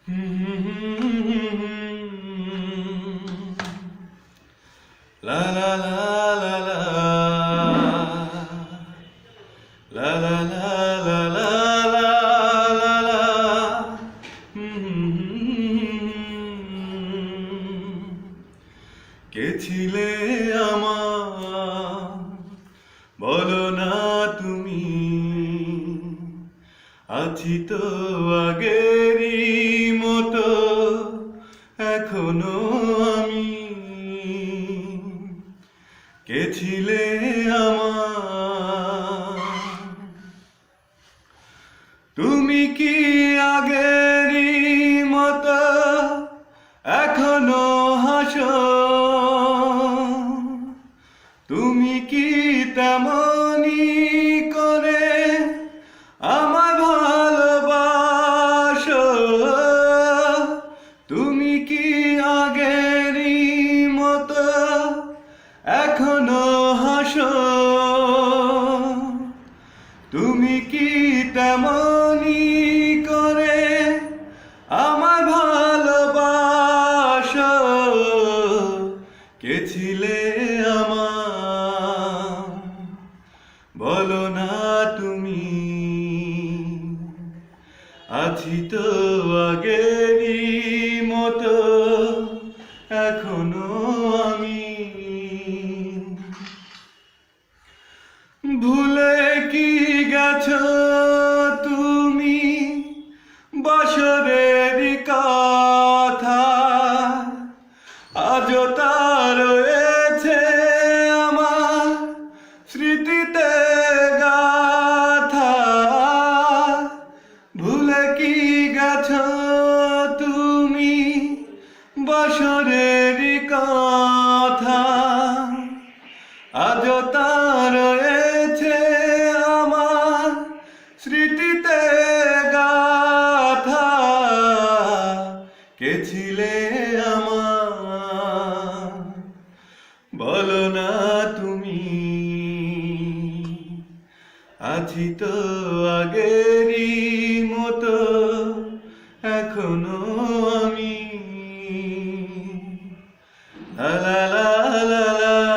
La la la la la la la la la la la la la কে ছিলে আমার বলো না তুমি আছি তো আগেরই মতো এখনো আমি কে ছিলে আমার তুমি কি আগেরই মতো এখনো হাসো তুমি কি তেমনি করে আমায় ভালোবাসো তুমি কি আগেরই মতো এখনো হাসো তুমি কি তেমনি করে আমায় ভালোবাসো কে ছিলে আমার বলো না তুমি আছি তো আগেরই মতো এখনো আমি ভুলে কি গেছো তুমি বছরের কথা আজও তা রয়েছে আমার স্মৃতিতে গাথা ভুলে কি গেছো তুমি বছরের কথা আজও তা রয়েছে আমার স্মৃতিতে গাথা কে ছিলে আমার বলো না তুমি আছি তো আগেরই মতো এখনো আমি লা লা লা লা লা